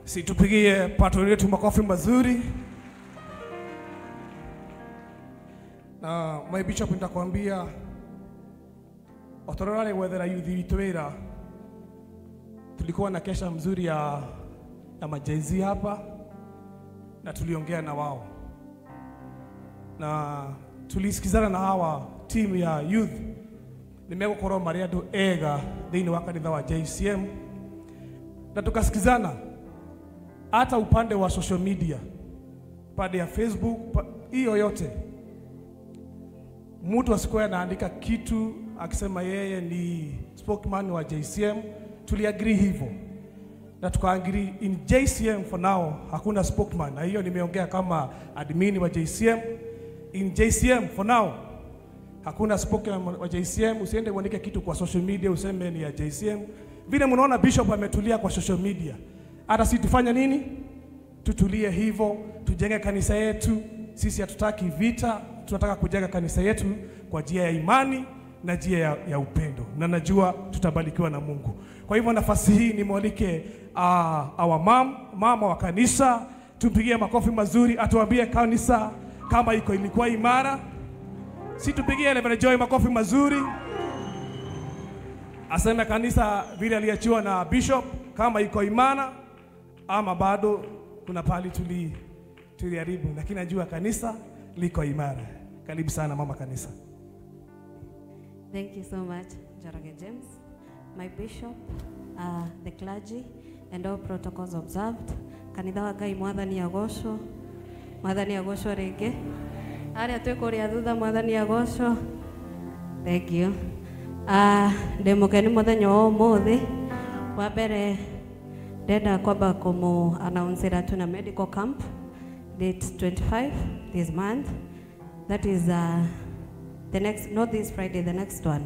Situpigie patron yetu makofi mazuri. Na my bishop nitakwambia otororale wethera yuthi witwira tulikuwa na kesha mzuri ya majezi hapa na tuliongea na wao na tulisikizana na hawa team ya youth nimegukoro maria andu ega thini wa kanitha wa JCM na tukasikizana hata upande wa social media, pande ya Facebook, hiyo yote mtu asikuwa anaandika kitu akisema yeye ni spokesman wa JCM. Tuliagree hivyo na tukaangiria in JCM for now hakuna spokesman, na hiyo nimeongea kama admin wa JCM. In JCM for now hakuna spokesman wa JCM. Usiende uandike kitu kwa social media useme ni ya JCM. Vile mnaona bishop ametulia kwa social media, hata sisi tufanya nini? Tutulie hivyo, tujenge kanisa yetu. Sisi hatutaki vita, tunataka kujenga kanisa yetu kwa njia ya imani na njia ya upendo, na najua tutabarikiwa na Mungu. Kwa hivyo nafasi hii nimwalike our mama wa kanisa, tumpigie makofi mazuri, atuambie kanisa kama ilikuwa imara. Si tupigie Reverend Joy makofi mazuri, aseme kanisa vile aliachiwa na bishop kama iko imara ama bado kuna pali tuliharibu, lakini najua kanisa liko imara. Karibu sana mama kanisa. Thank you so much, Njoroge James, my bishop, the clergy, and all protocols observed. Kanitha wa Ngai mwathani agocwo rĩngĩ. Aria twĩ kũrĩa thutha mwathani agocwo. Thank you. Ndĩmũkeni mũthenya wa ũmũthĩ. Wa mbere ndenda kwamba kũmũ-announce tuna medical camp date 25 this month. That is the next, not this Friday, the next one.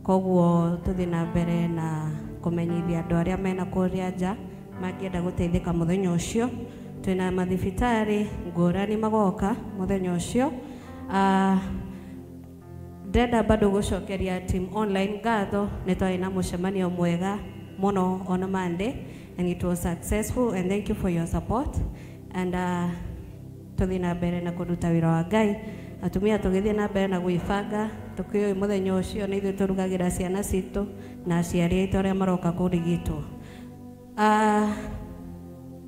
Koguo tuthi na mbere na kumenyithia andu aria mena kuria nja mangienda guteithika muthenya ucio. Twina mathibitari ngurani magoka muthenya ucio. Ndenda bado gucokeria team online ngatho ni twari na mucemanio mwega muno on Monday and it was successful, and thank you for your support. And tuthi na mbere na kuruta wira wa Ngai. Atumia tugithie na mbere na gwibanga tukio muthenya ucio ni ithu turugagira ciana citu na aciari aitu aria maroka kurigitwo.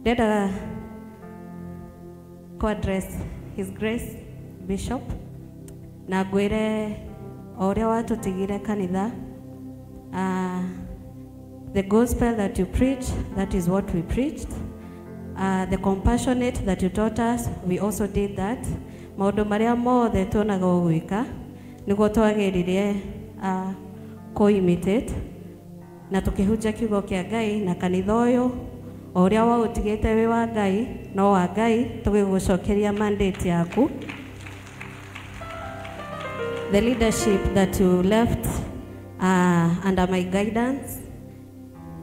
Ndenda ko address His Grace Bishop na ngwire oria watutigire kanitha. The gospel that you preach, that is what we preached. The compassionate that you taught us, we also did that. Maundu maria mothe tuonaga gwika niguo twagiririe ko-imitate na tukihunjia kiugo kia Ngai na kanitha uyu oria wa utigite wi wa Ngai no wa Ngai tugigucokeria mandate yaku. The leadership that you left under my guidance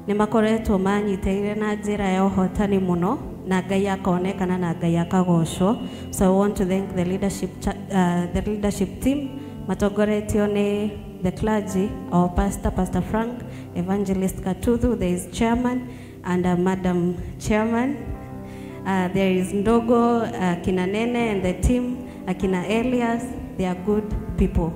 ni makoretwo manyiteire na njira ya uhotani muno na Ngai akaonekana na Ngai akagocwo. So I want to thank the leadership team matongoretio ni the clergy, our Pastor Frank, Evangelist Katuthu, there is chairman and Madam Chairman. There is Ndogo, Akina Nene and the team, Akina Elias, they are good people.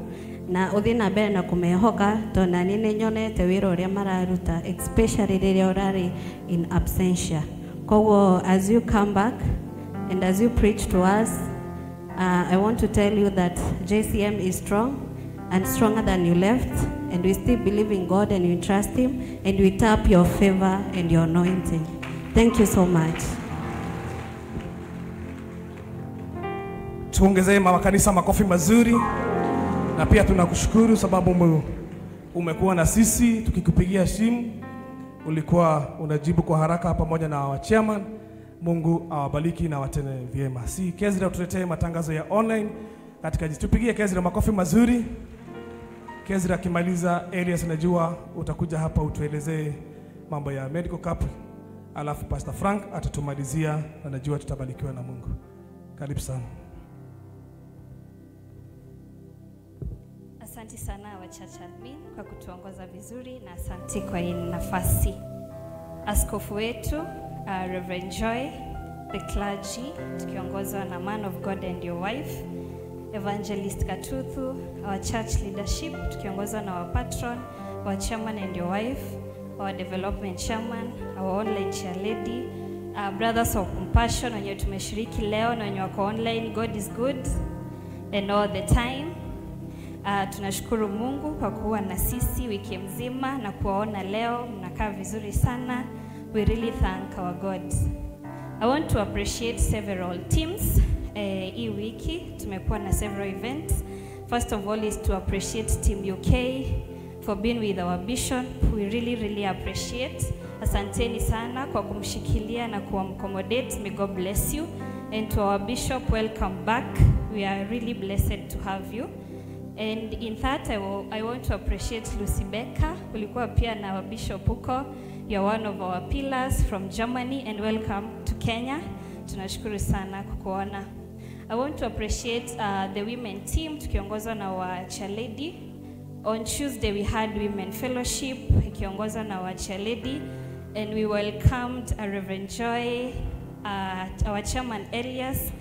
Na uthi na mbere na kumehoka tona nini nyonete wira uria mararuta, especially riria urari in absentia. Koguo, as you come back and as you preach to us, I want to tell you that JCM is strong and stronger than you left, and we still believe in God and we trust Him, and we tap your favor and your anointing. Thank you so much. Tuongezee mama kanisa makofi mazuri, na pia tunakushukuru sababu umekuwa na sisi tukikupigia simu, ulikuwa unajibu kwa haraka pamoja na wa chairman. Mungu awabariki na watende vyema. Si Kezra tuletee matangazo ya online katika tupigie Kezra makofi mazuri. Kezra kimaliza, Elias najua utakuja hapa utuelezee mambo ya medical camp, alafu Pastor Frank atatumalizia na najua tutabarikiwa na Mungu. Karibu sana. Asante sana wa church admin kwa kutuongoza vizuri, na asante kwa hii nafasi. Askofu wetu Reverend Joy, the clergy, tukiongozwa na man of God and your wife, Evangelist Katuthu, our church leadership, tukiongozwa na our patron, our chairman and your wife, our development chairman, our online chair lady, brothers of compassion wenye tumeshiriki leo na wenye wako online. God is good and all the time. Tunashukuru Mungu kwa kuwa na sisi wiki mzima na kuwaona leo mnakaa vizuri sana. We really thank our God. I want to appreciate several teams. Hii wiki tumekuwa na several events. First of all is to appreciate Team UK for being with our bishop. We really appreciate. Asanteni sana kwa kumshikilia na kuamaccommodate. May God bless you. And to our bishop, welcome back. We are really blessed to have you. And in that, I want to appreciate Lucy Becker. Ulikuwa pia na our bishop huko. You're one of our pillars from Germany, and welcome to Kenya. Tunashukuru sana kukuona. I want to appreciate the women team tukiongozwa na our chair lady. On Tuesday we had women fellowship ikiongozwa na our chair lady, and we welcomed Reverend Joy, our chairman Elias,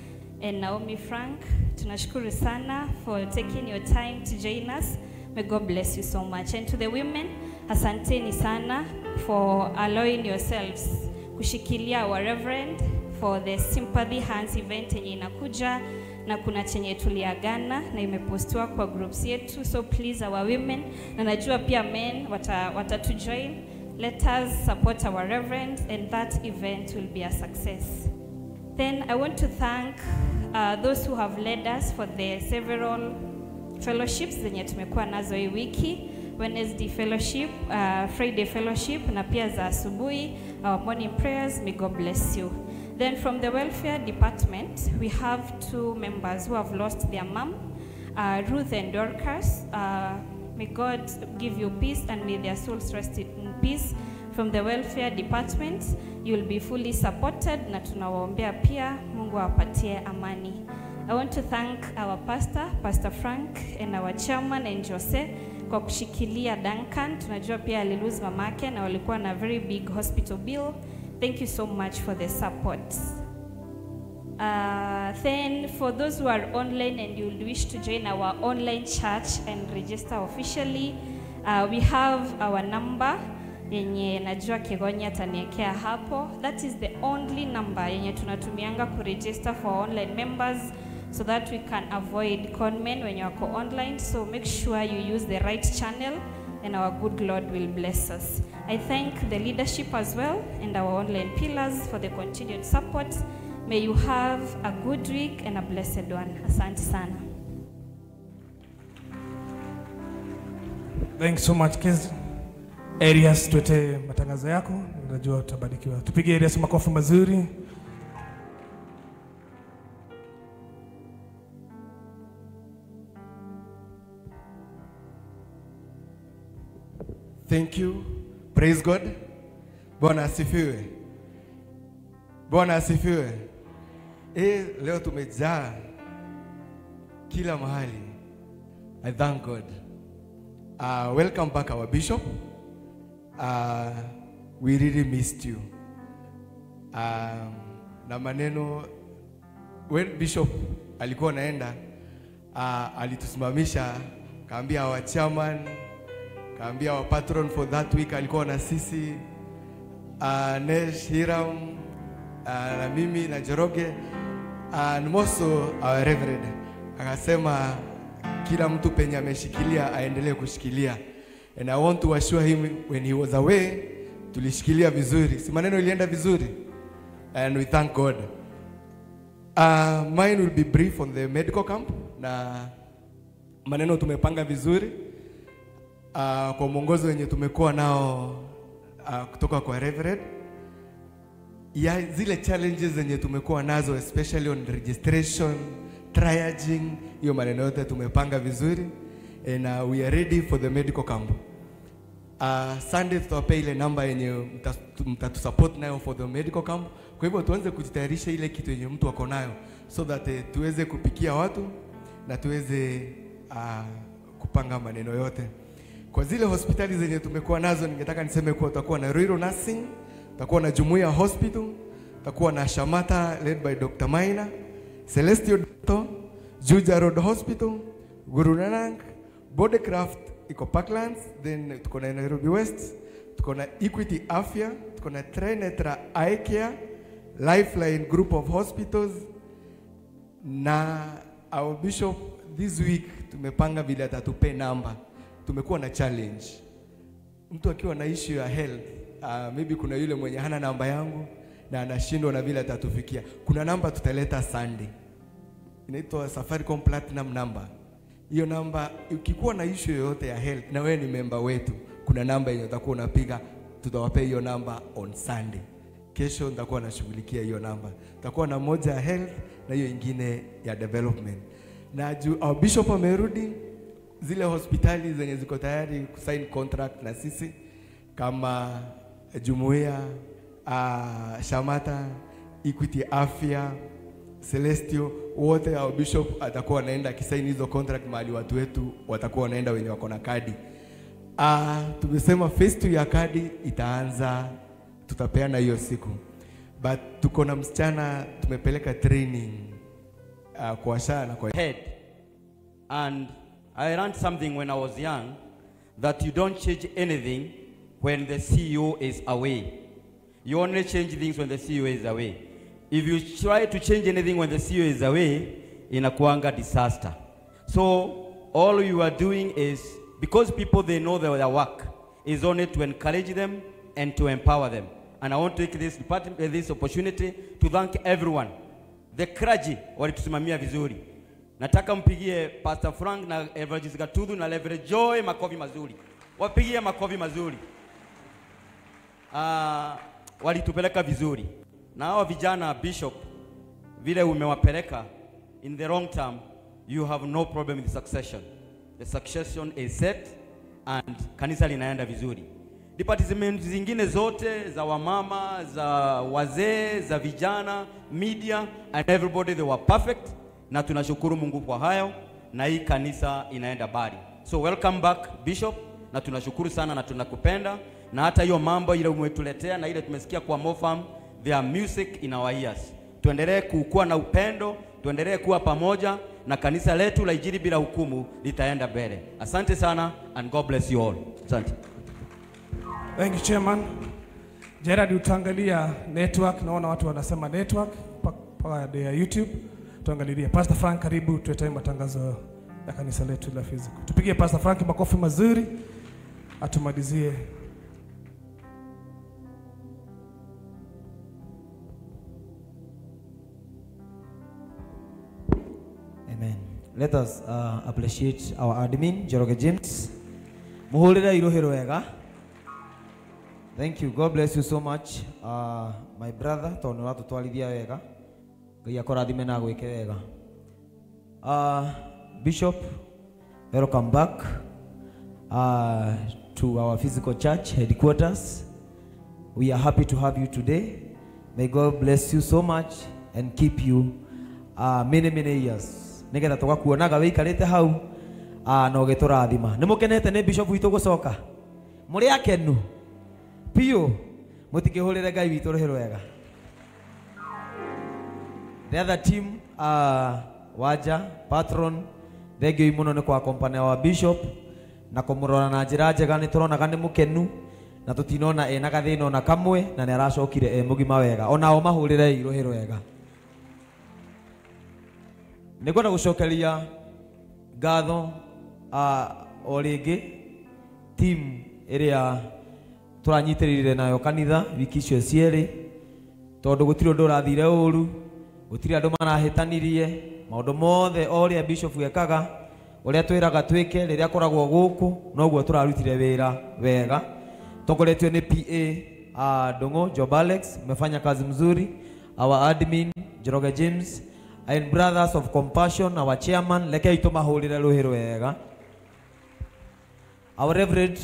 and Naomi Frank. Tunashukuru sana for taking your time to join us. May God bless you so much. And to the women, asanteni sana for allowing yourselves kushikilia our reverend for the Sympathy Hands event yenye inakuja, na kuna chenye tuliagana na imepostiwa kwa groups yetu. So please our women, na najua pia men watatu join. Let us support our reverend and that event will be a success. Then I want to thank those who have led us for the several fellowships zenye tumekuwa nazo hii wiki. Wednesday fellowship, Friday fellowship, na pia za asubuhi, our morning prayers. May God bless you. Then from the welfare department, we have two members who have lost their mom, Ruth and Dorcas. May God give you peace and may their souls rest in peace. From the welfare department, you will be fully supported na tunawaombea pia Mungu awapatie amani. I want to thank our pastor, Pastor Frank, and our chairman and Jose kwa kushikilia Duncan. Tunajua pia alilose mamake na walikuwa na very big hospital bill. Thank you so much for the support. Then for those who are online and you wish to join our online church and register officially, we have our number yenye najua Kigonya ataniekea hapo. That is the only number yenye tunatumianga kuregister for online members so that we can avoid conmen when you are online. So make sure you use the right channel and our good Lord will bless us. I thank the leadership as well and our online pillars for the continued support. May you have a good week and a blessed one. Asante sana. Thanks so much, kids. Arias, tuete matangazo yako. Najua utabarikiwa. Tupige Arias makofi mazuri. Thank you. Praise God. Bwana asifiwe. Bwana asifiwe. Leo tumejaa kila mahali. I thank God. Welcome back our bishop. We really missed you. Na maneno when bishop alikuwa naenda, alitusimamisha, kaambia our chairman, kaambia our patron for that week alikuwa na sisi, Nesh, Hiram, na mimi na Joroge, and also our reverend. Akasema kila mtu penye ameshikilia aendelee kushikilia. And I want to assure him when he was away, tulishikilia vizuri. Si maneno ilienda vizuri. And we thank God. Mine will be brief on the medical camp. Na maneno tumepanga vizuri. Kwa mwongozo wenye tumekuwa nao kutoka kwa reverend. Ya zile challenges zenye tumekuwa nazo, especially on registration, triaging, hiyo maneno yote tumepanga vizuri. And we are ready for the medical camp. Sunday tutawapa ile namba yenye mtatusupport nayo for the medical camp. Kwa hivyo tuanze kujitayarisha ile kitu yenye mtu wako nayo so that tuweze kupikia watu na tuweze kupanga maneno yote. Kwa zile hospitali zenye tumekuwa nazo, ningetaka niseme kuwa tutakuwa na Ruiru Nursing, Tutakuwa na Jumuiya Hospital, tutakuwa na Shamata led by Dr. Maina, Celestial Doctor, Juja Road Hospital, Guru Nanak, Bodycraft iko Parklands, then tuko na Nairobi West, tuko na Equity Afya, tuko na Trinetra Eye Care, Lifeline Group of Hospitals, na our bishop this week tumepanga vile atatupe namba. Tumekuwa na challenge. Mtu akiwa na issue ya health, maybe kuna yule mwenye hana namba yangu na anashindwa na vile atatufikia. Kuna namba tutaleta Sunday. Inaitwa Safaricom Platinum number. Hiyo namba ukikuwa na issue yoyote ya health na wewe ni member wetu, kuna namba yenye utakuwa unapiga, tutawapea hiyo namba on Sunday. Kesho nitakuwa nashughulikia hiyo namba. Tutakuwa na moja ya health na hiyo ingine ya development. Na our bishop amerudi, zile hospitali zenye ziko tayari kusign contract na sisi kama Jumuiya, Shamata, Equity Afya, Celestial, wote our bishop atakuwa anaenda kisign hizo contract mahali watu wetu watakuwa wanaenda wenye wako na kadi. Tumesema phase 2 ya kadi itaanza, tutapeana hiyo siku. But tuko na msichana tumepeleka training kwa shana kwa head. And I learned something when I was young, that you don't change anything when the CEO is away. You only change things when the CEO is away. If you try to change anything when the CEO is away, inakuanga disaster. So all you are doing is, because people they know their work, is only to encourage them and to empower them. And I want to take this opportunity to thank everyone. The clergy walitusimamia vizuri. Nataka mpigie Pastor Frank na Evangelist Gatudhu na Reverend Joy makofi mazuri. Wapigie makofi mazuri. Walitupeleka vizuri. Na hao vijana bishop, vile umewapeleka, in the long term, you have no problem with the succession. The succession is set and kanisa linaenda vizuri. Department zingine zote za wamama, za wazee, za vijana, media and everybody, they were perfect. Na tunashukuru Mungu kwa hayo, na hii kanisa inaenda bali. So welcome back bishop, na tunashukuru sana na tunakupenda, na hata hiyo mambo ile umetuletea na ile tumesikia kwa Mofam, their music in our ears. Tuendelee kuwa na upendo, tuendelee kuwa pamoja, na kanisa letu la Injili bila hukumu litaenda mbele. Asante sana and God bless you all. Asante. Thank you Chairman. Gerard, utaangalia network, naona watu wanasema network pa ya YouTube. Tuangalie. Pastor Frank, karibu tuletee matangazo ya kanisa letu la physical. Tupigie Pastor Frank makofi mazuri atumalizie. Amen. Let us appreciate our admin, Joroge James. Muhulira irohero wega. Thank you. God bless you so much. My brother, tono watu twalithia wega. Ngai akorathime na gwike wega. Bishop, welcome back to our physical church headquarters. We are happy to have you today. May God bless you so much and keep you many years. Nigetha tugakuonaga wikarite hau na ugiturathima. Nimukenete ni bishop witu gucoka. Muri akenu. Pio mutikihurire Ngai witu rohero wega. The other team, Waja, Patron, thank you muno ni kwa company wa bishop na kumurora na njira njega ni turonaga ni mukenu na tutinona ena gathina ona kamwe na ni aracokire mugima wega onao mahurire irohero wega. Nikwenda gucokeria ngatho o ringi team iria turanyitirire nayo kanitha wiki cio cieri, tondu gutiri undu urathire uru, gutiri andu marahitanirie, maundu mothe oria bishop ekaga uria twiraga twike riria koragwo guku noguo turarutire wira wega. Tokoletwe ni PA Dongo Job Alex, umefanya kazi mzuri. Our admin Joroge James and Brothers of Compassion, our chairman leke itomahurire ruhiro wega. Our Reverend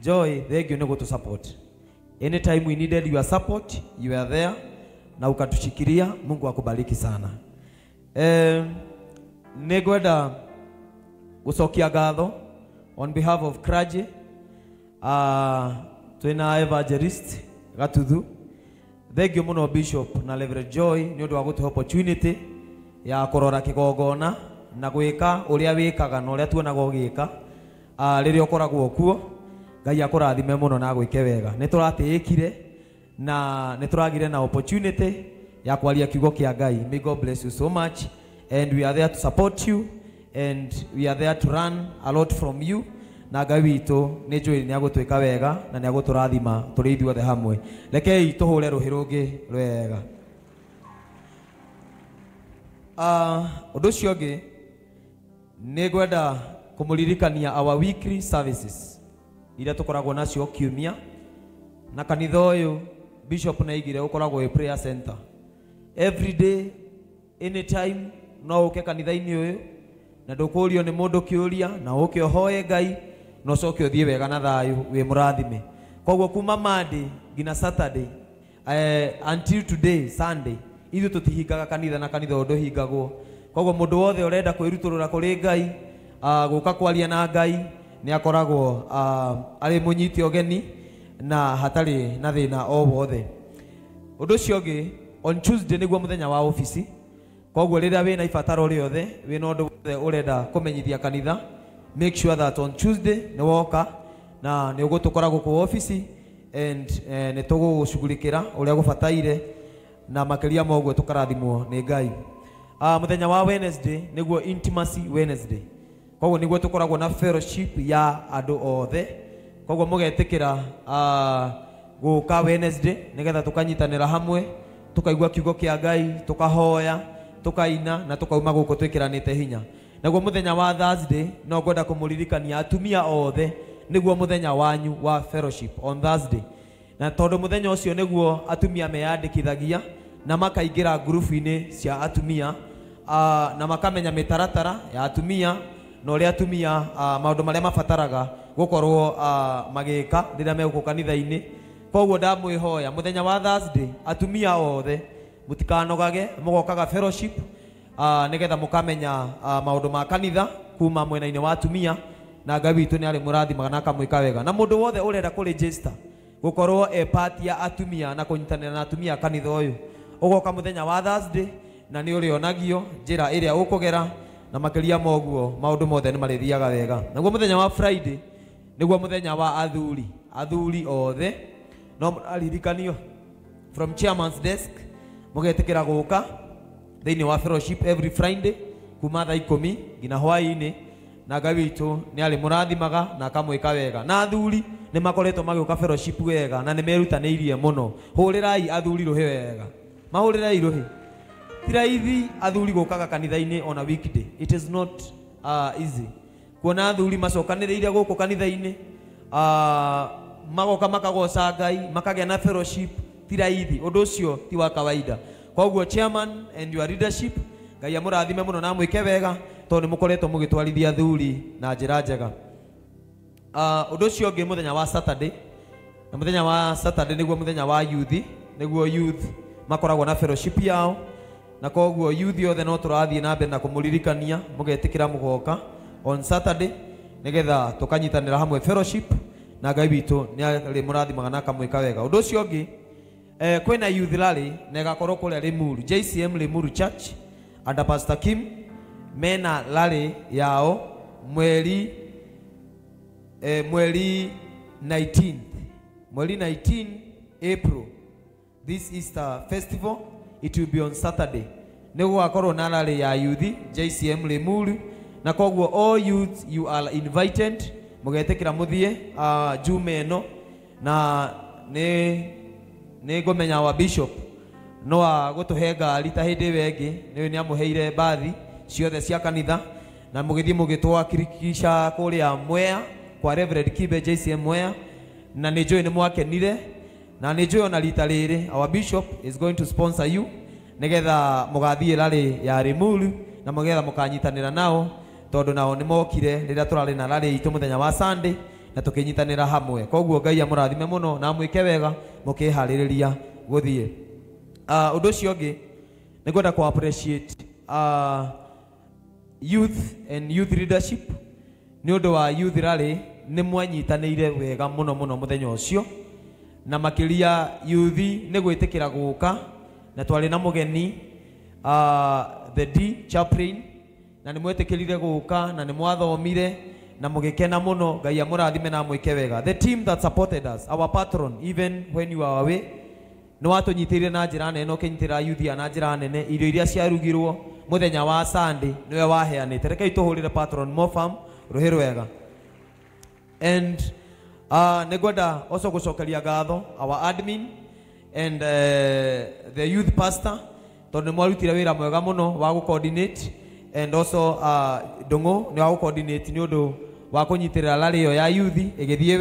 Joy, thank you nego to support. Anytime we needed your support, you were there na ukatushikiria. Mungu akubariki sana. Negweda gucokia ngatho on behalf of clergy, twina Evangelist Gatudhu Thank you muno Bishop na Reverend Joy ni undu wa gutu opportunity ya kurora kigogona na gwika uria wikaga na uria tuonaga ugika riria ukoragwo kuo. Ngai akurathime muno na gwike wega. Ni turatiikire na ni turagire na opportunity ya kwaria kiugo kia Ngai. May God bless you so much, and we are there to support you, and we are there to run a lot from you. Na Ngai witu ni njui ni agutwika wega na ni aguturathima turi ithuothe hamwe. Rekei tuhure ruhi rungi rwega. Undu ucio ungi ni gwenda kumuririkania our weekly services iria tukoragwo nacio kiumia, na kanitha uyu Bishop naigire ukoragwo a prayer center every day anytime. No uke kanitha-ini uyu na ndukurio ni mundu kiuria na uke hoye Ngai no coke uthie wega na thayu wi murathime. Koguo kuma Monday ngina Saturday until today Sunday ithu tutihingaga kanitha na kanitha undu hingagwo. Koguo mundu wothe urenda kwiruturura kuri Ngai guka kwaria na Ngai ni akoragwo ari munyiti ogeni na hatari na thina o wothe. Undu ucio ungi on Tuesday niguo muthenya wa office. Koguo riria wina ibataro riothe wina undu wothe urenda kumenyithia kanitha, make sure that on Tuesday ni woka na ni ugutukora guku office, and ni tugushughulikira uria gubataire na makiria moguo tukarathimwo ni Ngai. Muthenya wa Wednesday niguo intimacy Wednesday. Koguo niguo tukoragwo na fellowship ya andu othe. Koguo mugetikira guka Wednesday nigetha tukanyitanira hamwe tukaigua kiugo kia Ngai, tukahoya, tukaina na tukauma guku twikiranite hinya. Naguo muthenya wa Thursday no ngwenda kumuririkania atumia othe niguo muthenya wanyu wa fellowship on Thursday. Na tondu muthenya ucio niguo atumia meyandikithagia na makaingira group-ini cia atumia na makamenya mitaratara ya atumia na uria atumia maundu maria mabataraga gukorwo magika riria meguko kanitha-ini. Koguo ndamwihoya muthenya wa Thursday atumia othe mutikanogage mugokaga fellowship nigetha mukamenya maundu ma kanitha kuma mwena-ini wa atumia, na Ngai witu ni ari murathimaga na akamwika wega. Na mundu wothe urenda ku register gukorwo part ya atumia na kunyitanira na atumia kanitha uyu ugoka muthenya wa Thursday na ni urionagio njira iria ukugera na makiria moguo maundu mothe ni marithiaga wega. Naguo muthenya wa Friday niguo muthenya wa athuri othe no alirikanio from chairman's desk mugetikira guka thiini wa fellowship every Friday kuma thaa 10 ngina hwaini, na Ngai witu ni ari murathimaga na akamwika wega. Na athuri ni makoretwo magioka fellowship wega na ni merutaniirie muno. Hurirai athuri ruhi wega, mahurirai ruhi. Tiraithi athuri gukaga kanitha-ini on a weekday, it is not easy. Kuona athuri macokaniriire guku kanitha-ini magoka makagoca Ngai makagea na fellowship, tiraithi undu ucio ti wa kawaida. Koguo chairman and your leadership Ngai amurathime muno na mwike wega tondu ni mukoretwo mugitwarithia athuri na njira njega. Undu ucio ungi muthenya wa Saturday, na muthenya wa Saturday niguo muthenya wa youth, niguo youth makoragwo na fellowship yao, na koguo youth othe no turathie na mbere na kumuririkania mugetikira mugoka on Saturday nigetha tukanyitanira hamwe fellowship, na Ngai witu ni ari murathimaga na akamwika wega. Undu ucio ungi kwina youth rally na gakorwo kuria Limuru JCM Limuru Church under Pastor Kim mena rally yao mweri 19 April. This Easter festival it will be on Saturday. Niguo akorwo na rally ya youth JCM Limuru, na koguo all youth you are invited mugetekira muthie jume no, na ni ngomenya wa Bishop no agutuhe ngari ta hindi wengi ni amuheire bathi ciothe cia kanitha, na mugithie mugitwakirikisha kuria Mwea kwa Reverend Kibe JCM Mwea, na ni njui ni mwakenire, na ni njui ona rita riri our Bishop is going to sponsor you nigetha mugathie rally ya Limuru na mugetha mukanyitanira nao tondu nao ni mokire riria turari na rally itu muthenya wa Sunday na tukinyitanira hamwe. Koguo Ngai amurathime muno na mwike wega mukihaririria guthie. Undu ucio ungi ni gwenda ku appreciate youth and youth leadership ni undu wa youth rally ni mwanyitanire wega muno muthenya ucio, na makiria yuthi nĩ gwĩtĩkĩra gũka na twarĩ na mũgeni the D chaplain na nĩ mwetĩkĩrire gũka na nĩ mwathomire na mũgĩkena mũno. Ngai amũrathime na mwĩke wega. The team that supported us, our patron, even when you are away, nĩ watũnyitĩrĩire na njĩra nene, ũkĩnyitĩrĩra yuthi na njĩra nene. Irio iria ciarugirwo mũthenya wa Sunday nĩwe waheanĩte. Rekei tũhũrĩre patron Mofam rũhĩ rwega. And nĩngwenda also gũcokeria ngatho our admin and the youth pastor tondũ nĩ mwarutire wĩra mwega mũno wa gũ-coordinate, and also Ndũng'ũ nĩ wa gũ-coordinate nĩ ũndũ wa kũnyitĩrĩra rally ĩyo ya youth ĩgĩthiĩ